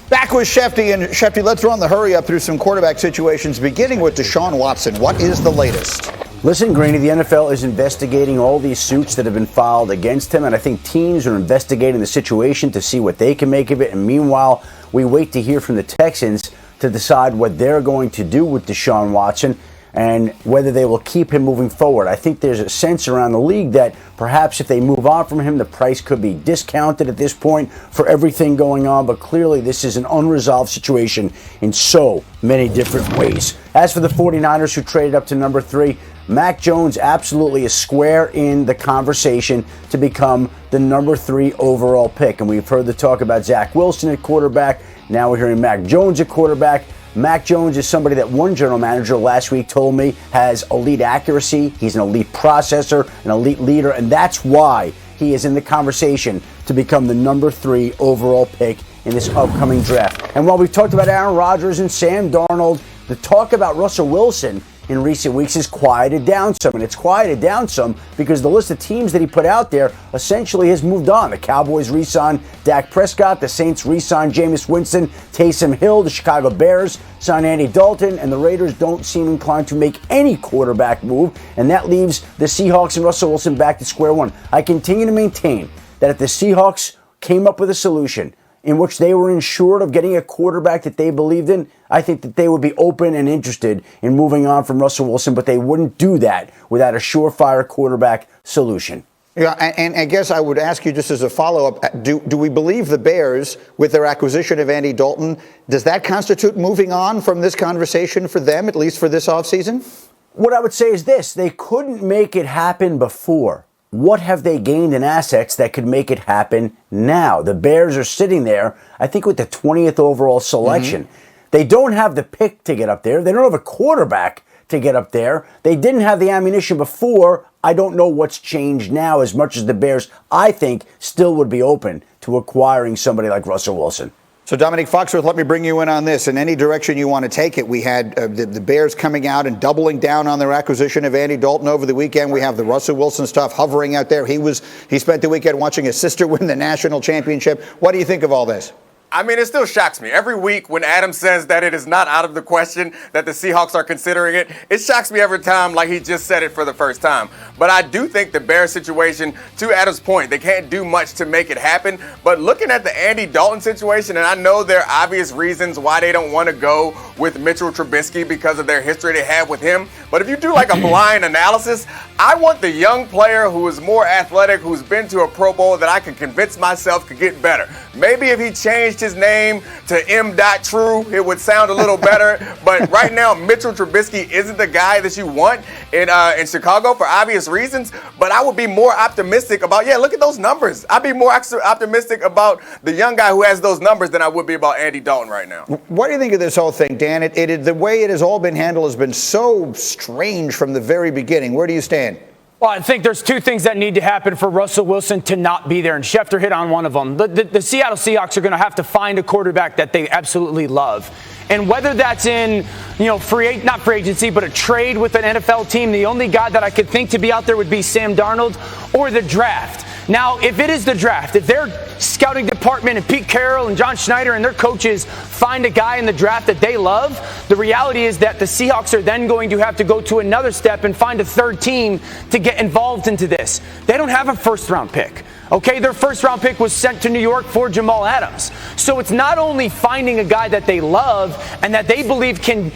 Back with Shefty, and Shefty, let's run the hurry up through some quarterback situations, beginning with Deshaun Watson. What is the latest? Listen, Greeny, the NFL is investigating all these suits that have been filed against him, and I think teams are investigating the situation to see what they can make of it. And meanwhile, we wait to hear from the Texans to decide what they're going to do with Deshaun Watson and whether they will keep him moving forward. I think there's a sense around the league that perhaps if they move on from him, the price could be discounted at this point for everything going on. But clearly, this is an unresolved situation in so many different ways. As for the 49ers, who traded up to number 3, Mac Jones absolutely is square in the conversation to become the number 3 overall pick. And we've heard the talk about Zach Wilson at quarterback. Now we're hearing Mac Jones at quarterback. Mac Jones is somebody that one general manager last week told me has elite accuracy. He's an elite processor, an elite leader, and that's why he is in the conversation to become the number 3 overall pick in this upcoming draft. And while we've talked about Aaron Rodgers and Sam Darnold, the talk about Russell Wilson in recent weeks has quieted down some. And it's quieted down some because the list of teams that he put out there essentially has moved on. The Cowboys re-signed Dak Prescott. The Saints re-signed Jameis Winston, Taysom Hill. The Chicago Bears signed Andy Dalton. And the Raiders don't seem inclined to make any quarterback move. And that leaves the Seahawks and Russell Wilson back to square one. I continue to maintain that if the Seahawks came up with a solution in which they were ensured of getting a quarterback that they believed in, I think that they would be open and interested in moving on from Russell Wilson, but they wouldn't do that without a surefire quarterback solution. Yeah, and I guess I would ask you just as a follow-up, do we believe the Bears, with their acquisition of Andy Dalton, does that constitute moving on from this conversation for them, at least for this offseason? What I would say is this: they couldn't make it happen before. What have they gained in assets that could make it happen now? The Bears are sitting there, I think, with the 20th overall selection. Mm-hmm. They don't have the pick to get up there. They don't have a quarterback to get up there. They didn't have the ammunition before. I don't know what's changed now, as much as the Bears, I think, still would be open to acquiring somebody like Russell Wilson. So, Dominique Foxworth, let me bring you in on this. In any direction you want to take it, we had the Bears coming out and doubling down on their acquisition of Andy Dalton over the weekend. We have the Russell Wilson stuff hovering out there. He spent the weekend watching his sister win the national championship. What do you think of all this? I mean, it still shocks me. Every week when Adam says that it is not out of the question that the Seahawks are considering it, it shocks me every time like he just said it for the first time. But I do think the Bears situation, to Adam's point, they can't do much to make it happen. But looking at the Andy Dalton situation, and I know there are obvious reasons why they don't want to go with Mitchell Trubisky because of their history they have with him. But if you do like a blind analysis, I want the young player who is more athletic, who's been to a Pro Bowl, that I can convince myself could get better. Maybe if he changed his name to M.True, it would sound a little better. But right now, Mitchell Trubisky isn't the guy that you want in Chicago for obvious reasons. But I would be more optimistic about, look at those numbers. I'd be more optimistic about the young guy who has those numbers than I would be about Andy Dalton right now. What do you think of this whole thing, Dan? The way it has all been handled has been so strange from the very beginning. Where do you stand? Well, I think there's two things that need to happen for Russell Wilson to not be there, and Schefter hit on one of them. The Seattle Seahawks are going to have to find a quarterback that they absolutely love. And whether that's in, not free agency, but a trade with an NFL team, the only guy that I could think to be out there would be Sam Darnold, or the draft. Now, if it is the draft, if their scouting department and Pete Carroll and John Schneider and their coaches find a guy in the draft that they love, the reality is that the Seahawks are then going to have to go to another step and find a third team to get involved into this. They don't have a first-round pick. Okay, their first-round pick was sent to New York for Jamal Adams. So it's not only finding a guy that they love and that they believe can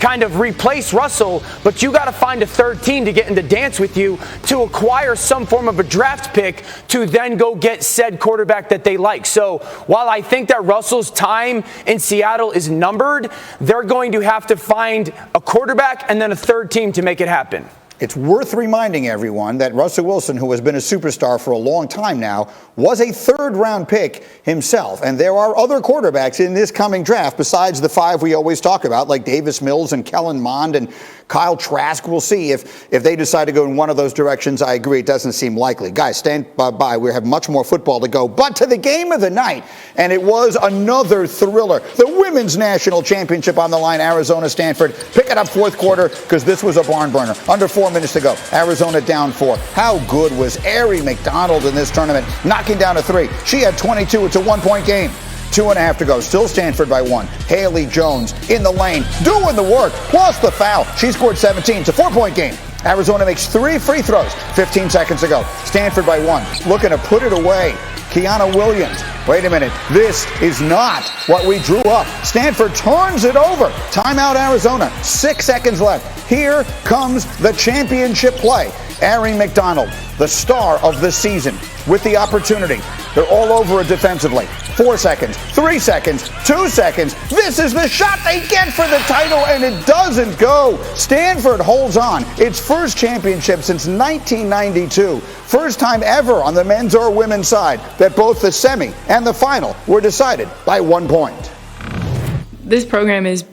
kind of replace Russell, but you got to find a third team to get in the dance with you to acquire some form of a draft pick to then go get said quarterback that they like. So while I think that Russell's time in Seattle is numbered, they're going to have to find a quarterback and then a third team to make it happen. It's worth reminding everyone that Russell Wilson, who has been a superstar for a long time now, was a third-round pick himself. And there are other quarterbacks in this coming draft besides the 5 we always talk about, like Davis Mills and Kellen Mond and Kyle Trask. We'll see if they decide to go in one of those directions. I agree, it doesn't seem likely. Guys, stand by. We have much more football to go. But to the game of the night, and it was another thriller. The Women's National Championship on the line, Arizona-Stanford. Pick it up fourth quarter because this was a barn burner. Under 4 minutes to go. Arizona down 4. How good was Aari McDonald in this tournament? Knocking down a 3. She had 22. It's a 1-point game. 2.5 to go. Still Stanford by 1. Haley Jones in the lane, doing the work, plus the foul. She scored 17. It's a 4-point game. Arizona makes 3 free throws 15 seconds ago. Stanford by 1. Looking to put it away. Kiana Williams. Wait a minute. This is not what we drew up. Stanford turns it over. Timeout, Arizona. 6 seconds left. Here comes the championship play. Ari McDonald, the star of the season, with the opportunity. They're all over it defensively. 4 seconds, 3 seconds, 2 seconds. This is the shot they get for the title, and it doesn't go. Stanford holds on. Its first championship since 1992. First time ever on the men's or women's side that both the semi and the final were decided by 1 point. This program is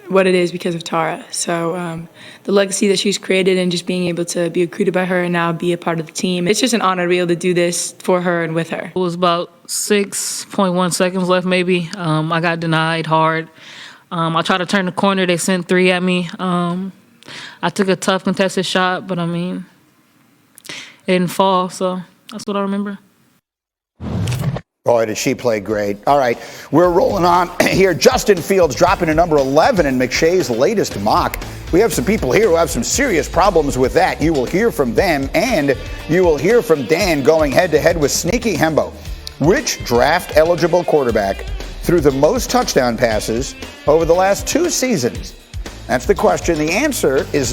what it is because of Tara. So the legacy that she's created and just being able to be recruited by her and now be a part of the team. It's just an honor to be able to do this for her and with her. It was about 6.1 seconds left maybe. I got denied hard. I tried to turn the corner. They sent 3 at me. I took a tough contested shot, but I mean, it didn't fall, so that's what I remember. Boy, did she play great. All right, we're rolling on here. Justin Fields dropping to number 11 in McShay's latest mock. We have some people here who have some serious problems with that. You will hear from them, and you will hear from Dan going head-to-head with Sneaky Hembo. Which draft-eligible quarterback threw the most touchdown passes over the last 2 seasons? That's the question. The answer is